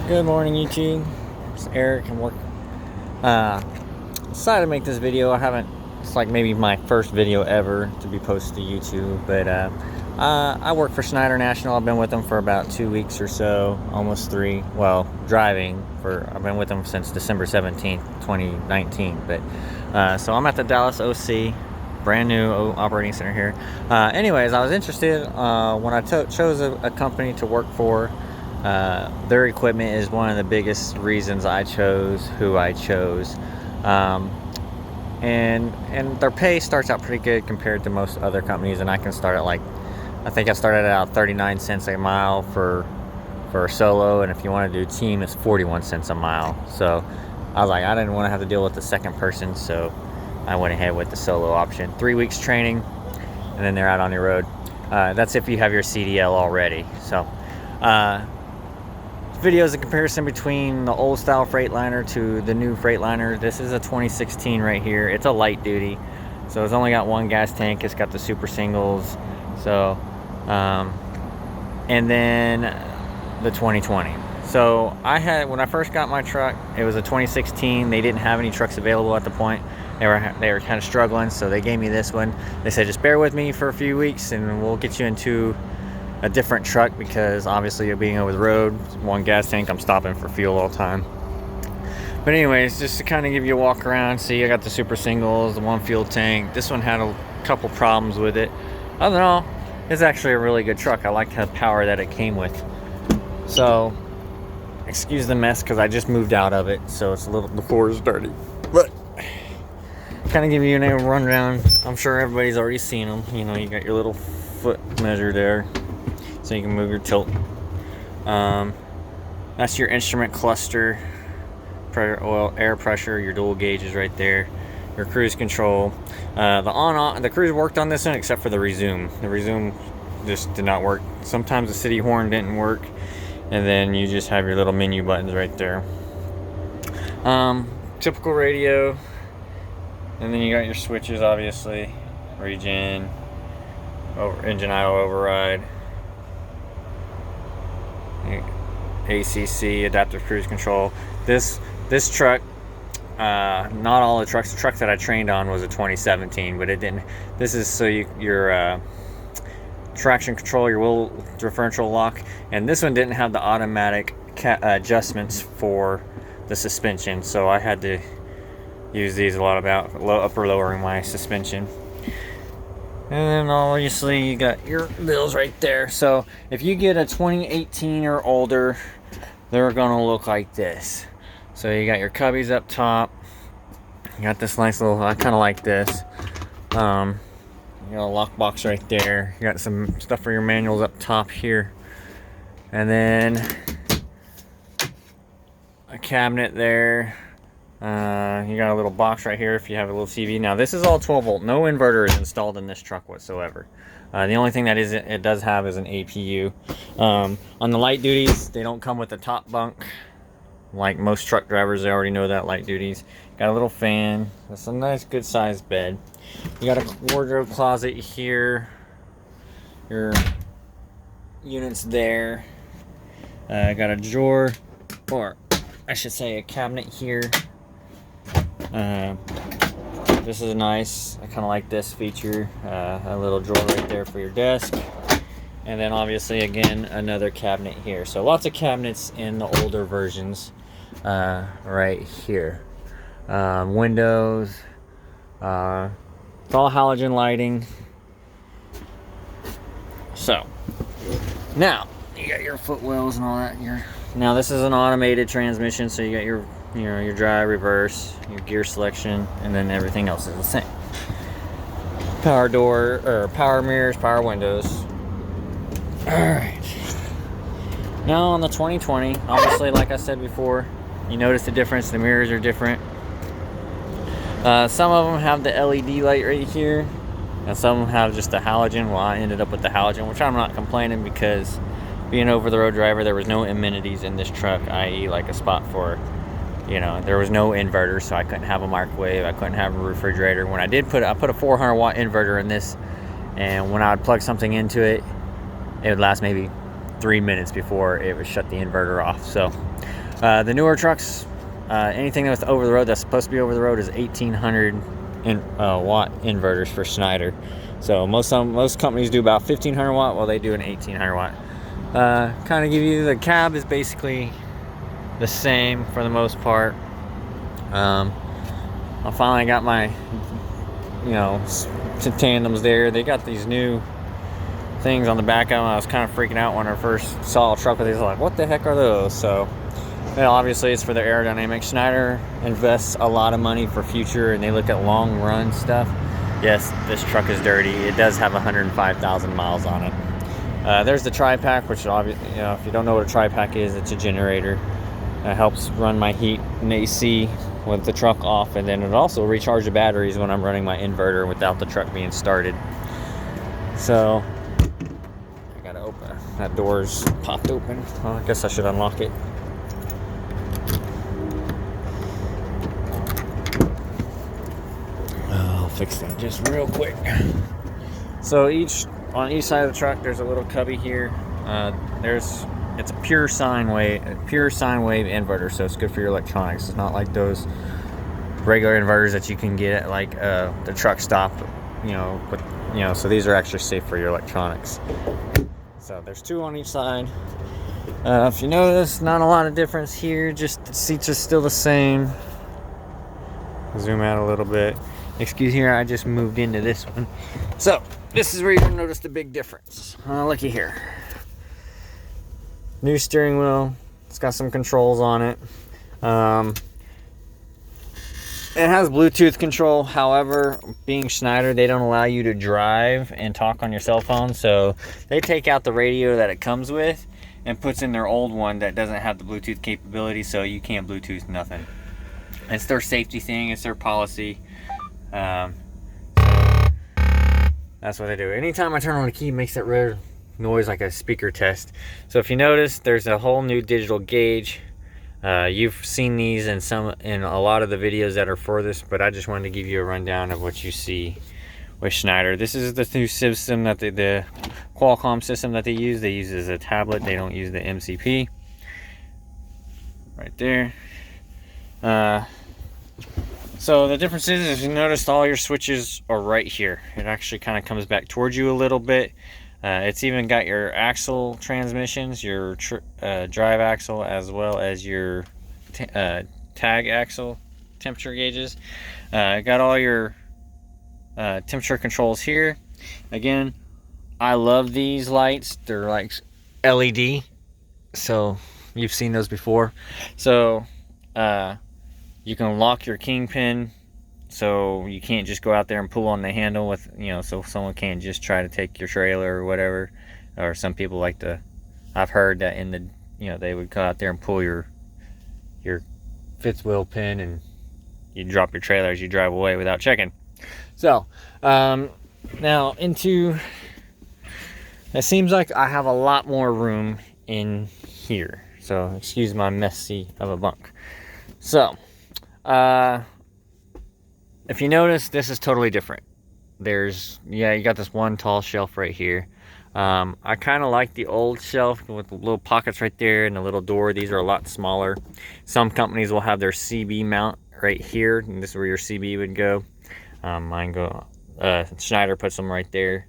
Good morning, YouTube. It's Eric. Decided to make this video. It's like maybe my first video ever to be posted to YouTube. But I work for Schneider National. I've been with them for about 2 weeks or so, almost 3. Well, I've been with them since December 17th, 2019. But so I'm at the Dallas OC, brand new operating center here. Anyways, I was interested when I chose a company to work for. Their equipment is one of the biggest reasons I chose who I chose. And their pay starts out pretty good compared to most other companies, and I can start at I think I started at 39 cents a mile for a solo, and if you want to do team, it's 41 cents a mile. So I was like, I didn't want to have to deal with the second person, so I went ahead with the solo option. 3 weeks training, and then they're out on the road. That's if you have your CDL already. So video is a comparison between the old style Freightliner to the new Freightliner. This is a 2016 right here. It's a light duty, so it's only got one gas tank. It's got the super singles. So and then the 2020. So when I first got my truck, it was a 2016. They didn't have any trucks available at the point. They were kind of struggling, so they gave me this one. They said, just bear with me for a few weeks and we'll get you into a different truck, because obviously you're being over the road, one gas tank, I'm stopping for fuel all the time. But anyways, just to kind of give you a walk around, see, I got the super singles, the one fuel tank. This one had a couple problems with it. Other than all, it's actually a really good truck. I like the power that it came with. So excuse the mess, because I just moved out of it, so it's the floor is dirty. But kind of give you a rundown. I'm sure everybody's already seen them. You know, you got your little foot measure there, so you can move your tilt. That's your instrument cluster, air pressure, your dual gauges right there, your cruise control. The cruise worked on this one except for the resume. The resume just did not work. Sometimes the city horn didn't work, and then you just have your little menu buttons right there. Typical radio, and then you got your switches, obviously, regen, engine idle override, ACC, adaptive cruise control. This truck, not all the trucks. The truck that I trained on was a 2017, but it didn't. This is so your traction control, your wheel differential lock, and this one didn't have the automatic adjustments for the suspension, so I had to use these a lot about upper lowering my suspension. And then obviously you got your bills right there. So if you get a 2018 or older, they're gonna look like this. So you got your cubbies up top. You got this nice little, I kind of like this. You got a lock box right there. You got some stuff for your manuals up top here. And then a cabinet there. You got a little box right here if you have a little TV. Now this is all 12 volt. No inverter is installed in this truck whatsoever. The only thing that it does have is an APU. On the light duties, they don't come with the top bunk. Like most truck drivers, they already know that, light duties. Got a little fan. That's a nice good sized bed. You got a wardrobe closet here. Your units there. Got a drawer, or I should say a cabinet here. This is nice. I kind of like this feature. A little drawer right there for your desk, and then obviously again another cabinet here. So lots of cabinets in the older versions right here. Windows, it's all halogen lighting. So now you got your footwells and all that. Now this is an automated transmission, so you got your drive, reverse, your gear selection, and then everything else is the same. Power door, or power mirrors, power windows. Alright. Now on the 2020, obviously like I said before, you notice the difference. The mirrors are different. Some of them have the LED light right here, and some of them have just the halogen. Well, I ended up with the halogen, which I'm not complaining, because being over the road driver, there was no amenities in this truck, i.e. like a spot for, there was no inverter, so I couldn't have a microwave, I couldn't have a refrigerator. When I put a 400 watt inverter in this, and when I would plug something into it, it would last maybe 3 minutes before it would shut the inverter off. So The newer trucks, anything that's over the road, that's supposed to be over the road, is 1800 watt inverters for Schneider. So most companies do about 1500 watt, while they do an 1800 watt. Kind of give you, the cab is basically the same for the most part. I finally got my, tandems there. They got these new things on the back of them. I was kind of freaking out when I first saw a truck with these. Like, what the heck are those? So, obviously it's for their aerodynamics. Schneider invests a lot of money for future, and they look at long run stuff. Yes, this truck is dirty. It does have 105,000 miles on it. There's the tri-pack, which obviously, if you don't know what a tri-pack is, it's a generator. It helps run my heat and AC with the truck off, and then it also recharges the batteries when I'm running my inverter without the truck being started. So I gotta open, that door's popped open. Well, I guess I should unlock it. I'll fix that just real quick. So on each side of the truck, there's a little cubby here. It's a pure sine wave inverter, so it's good for your electronics. It's not like those regular inverters that you can get at like the truck stop, so these are actually safe for your electronics. So there's two on each side. If you notice, not a lot of difference here, just the seats are still the same. Zoom out a little bit. Excuse me, I just moved into this one. So this is where you're gonna notice the big difference. Looky here. New steering wheel. It's got some controls on it. It has Bluetooth control. However, being Schneider, they don't allow you to drive and talk on your cell phone. So they take out the radio that it comes with and puts in their old one that doesn't have the Bluetooth capability. So you can't Bluetooth nothing. It's their safety thing. It's their policy. That's what they do. Anytime I turn on the key, it makes that red noise like a speaker test. So if you notice, there's a whole new digital gauge. You've seen these in a lot of the videos that are for this, but I just wanted to give you a rundown of what you see with Schneider. This is the new system that the Qualcomm system that they use. They use as a tablet. They don't use the MCP. Right there. So the difference is, if you noticed, all your switches are right here. It actually kind of comes back towards you a little bit. It's even got your axle transmissions, your drive axle, as well as your tag axle temperature gauges. Got all your temperature controls here. Again, I love these lights. They're like LED, so you've seen those before. So you can lock your kingpin, so you can't just go out there and pull on the handle with, so someone can't just try to take your trailer or whatever. Or some people like to, I've heard that they would go out there and pull your fifth wheel pin, and you drop your trailer as you drive away without checking. So now it seems like I have a lot more room in here. So excuse my messy of a bunk. So if you notice, this is totally different. You got this one tall shelf right here. I kind of like the old shelf with the little pockets right there and the little door. These are a lot smaller. Some companies will have their CB mount right here, and this is where your CB would go. Schneider puts them right there.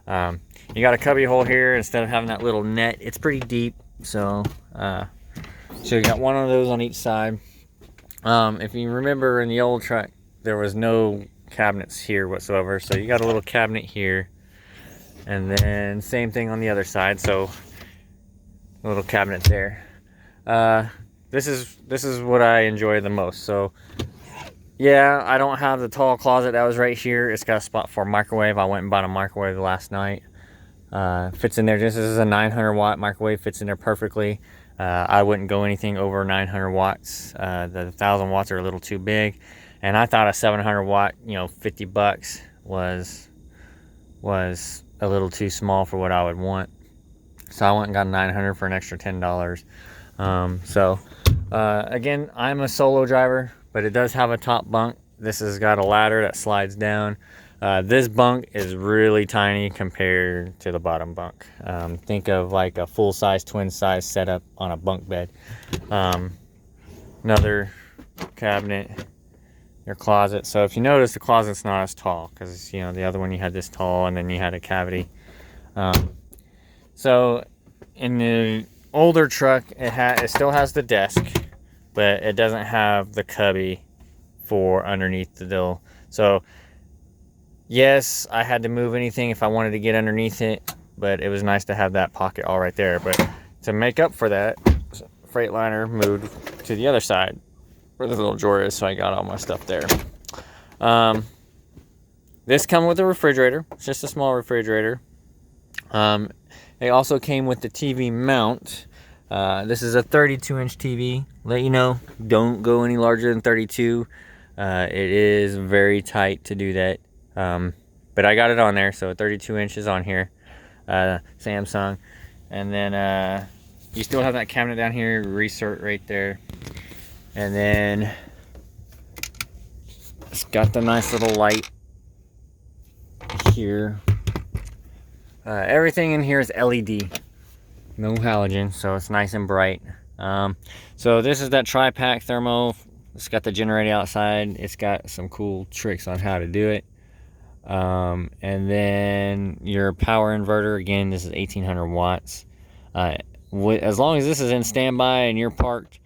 You got a cubby hole here instead of having that little net. It's pretty deep, so you got one of those on each side. If you remember, in the old truck, there was no cabinets here whatsoever, so you got a little cabinet here, and then same thing on the other side, so a little cabinet there. This is what I enjoy the most. So yeah, I don't have the tall closet that was right here. It's got a spot for a microwave. I went and bought a microwave last night. Fits in there. This is a 900 watt microwave, fits in there perfectly. I wouldn't go anything over 900 watts. The 1000 watts are a little too big. And I thought a 700 watt, $50 was a little too small for what I would want. So I went and got 900 for an extra $10. Again, I'm a solo driver, but it does have a top bunk. This has got a ladder that slides down. This bunk is really tiny compared to the bottom bunk. Think of like a full-size, twin-size setup on a bunk bed. another cabinet, your closet. So if you notice, the closet's not as tall because, you know, the other one you had this tall and then you had a cavity. So in the older truck, it still has the desk, but it doesn't have the cubby for underneath the door. So yes, I had to move anything if I wanted to get underneath it, but it was nice to have that pocket all right there. But to make up for that, Freightliner moved to the other side where the little drawer is, so I got all my stuff there. This comes with a refrigerator. It's just a small refrigerator. It also came with the TV mount. This is a 32-inch TV. Let you know, don't go any larger than 32. It is very tight to do that. But I got it on there, so 32 inches on here. Samsung. And then you still have that cabinet down here, resert right there. And then it's got the nice little light here. Everything in here is LED, no halogen, so it's nice and bright. So this is that tri-pack thermo. It's got the generator outside. It's got some cool tricks on how to do it. And then your power inverter, again, this is 1800 watts. As long as this is in standby and you're parked,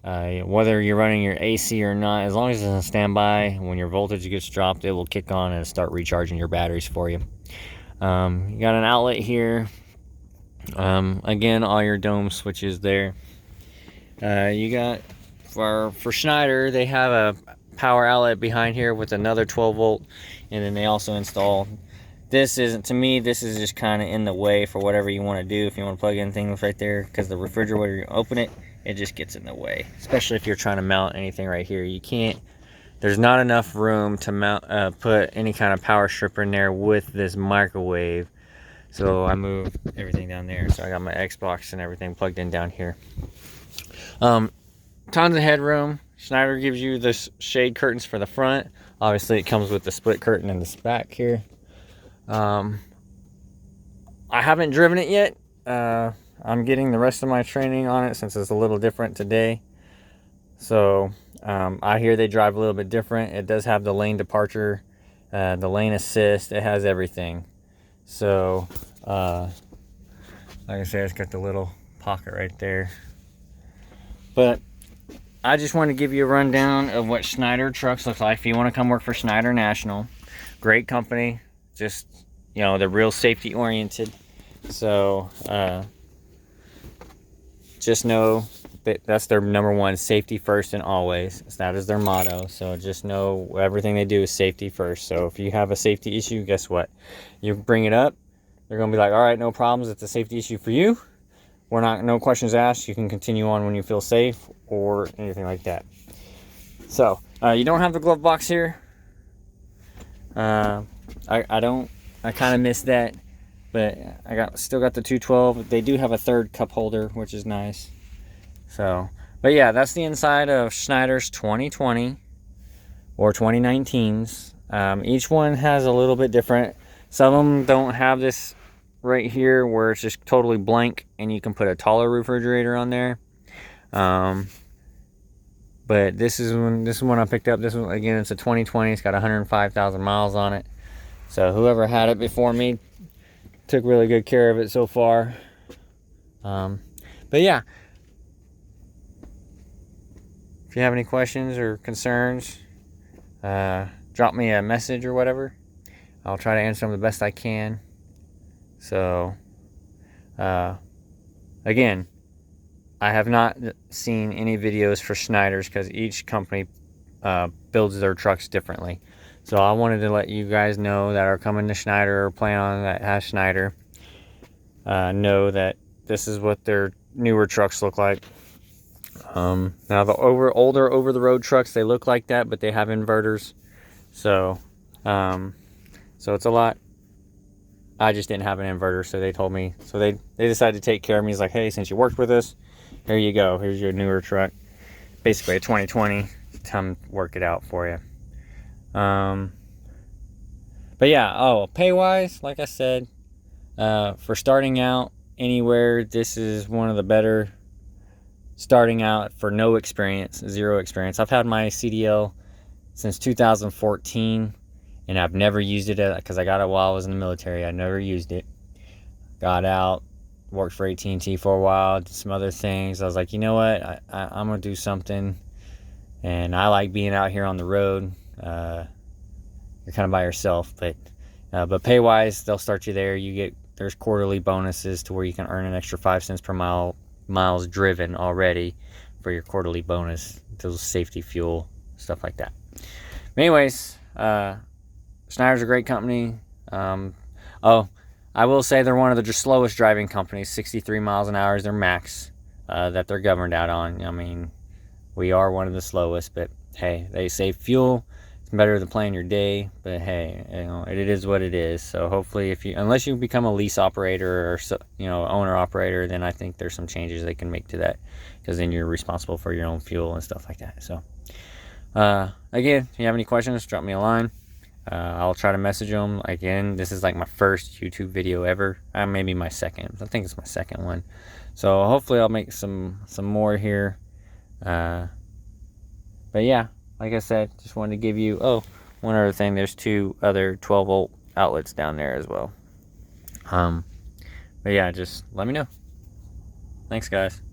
whether you're running your AC or not, as long as it's in standby, when your voltage gets dropped, it will kick on and start recharging your batteries for you. You got an outlet here. Again, all your dome switches there. You got, for Schneider, they have a power outlet behind here with another 12 volt, and then they also install, this isn't, to me, this is just kind of in the way for whatever you want to do. If you want to plug in things right there, because the refrigerator, you open it, it just gets in the way, especially if you're trying to mount anything right here. You can't, there's not enough room to mount, put any kind of power strip in there with this microwave. So I moved everything down there. So I got my Xbox and everything plugged in down here. Tons of headroom. Schneider gives you the shade curtains for the front. Obviously it comes with the split curtain in the back here. I haven't driven it yet. I'm getting the rest of my training on it since it's a little different today. So I hear they drive a little bit different. It does have the lane departure, the lane assist. It has everything. So like I said, it's got the little pocket right there. But I just want to give you a rundown of what Schneider trucks look like. If you want to come work for Schneider National, great company. Just, you know, they're real safety oriented. So just know that that's their number one, safety first and always. That is their motto. So just know everything they do is safety first. So if you have a safety issue, guess what? You bring it up, they're going to be like, all right, no problems. It's a safety issue for you. We're not, no questions asked. You can continue on when you feel safe or anything like that. So you don't have the glove box here. I kind of missed that, but I still got the 212. They do have a third cup holder, which is nice. So, but yeah, that's the inside of Schneider's 2020 or 2019s. Each one has a little bit different. Some of them don't have this right here where it's just totally blank and you can put a taller refrigerator on there. But this is one I picked up. This one, again, it's a 2020. It's got 105,000 miles on it. So whoever had it before me took really good care of it so far. But yeah, if you have any questions or concerns, drop me a message or whatever. I'll try to answer them the best I can. So again, I have not seen any videos for Schneider's because each company builds their trucks differently. So I wanted to let you guys know that are coming to Schneider or plan on that has Schneider know that this is what their newer trucks look like. Now the older over-the-road trucks, they look like that, but they have inverters. So so it's a lot. I just didn't have an inverter, so they told me. So they decided to take care of me. He's like, hey, since you worked with us, here you go. Here's your newer truck. Basically a 2020. Come work it out for you. But yeah, pay-wise, like I said, for starting out anywhere, this is one of the better starting out for no experience, zero experience. I've had my CDL since 2014, and I've never used it because I got it while I was in the military. I never used it. Got out, worked for AT&T for a while, did some other things. I was like, you know what, I'm gonna do something, and I like being out here on the road. You're kind of by yourself, but pay wise, they'll start you there. There's quarterly bonuses to where you can earn an extra 5 cents per miles driven already for your quarterly bonus. Those safety fuel, stuff like that. But anyways, Schneider's a great company. I will say they're one of the slowest driving companies. 63 miles an hour is their max that they're governed out on. I mean, we are one of the slowest, but hey, they save fuel. It's better than playing your day, but hey, it is what it is. So hopefully, unless you become a lease operator or owner operator, then I think there's some changes they can make to that, because then you're responsible for your own fuel and stuff like that. So again, if you have any questions, drop me a line. I'll try to message them. Again, this is like my first YouTube video ever. Maybe my second. I think it's my second one. So hopefully I'll make some more here. But yeah, like I said, just wanted to give you, one other thing. There's 2 other 12-volt outlets down there as well. But yeah, just let me know. Thanks, guys.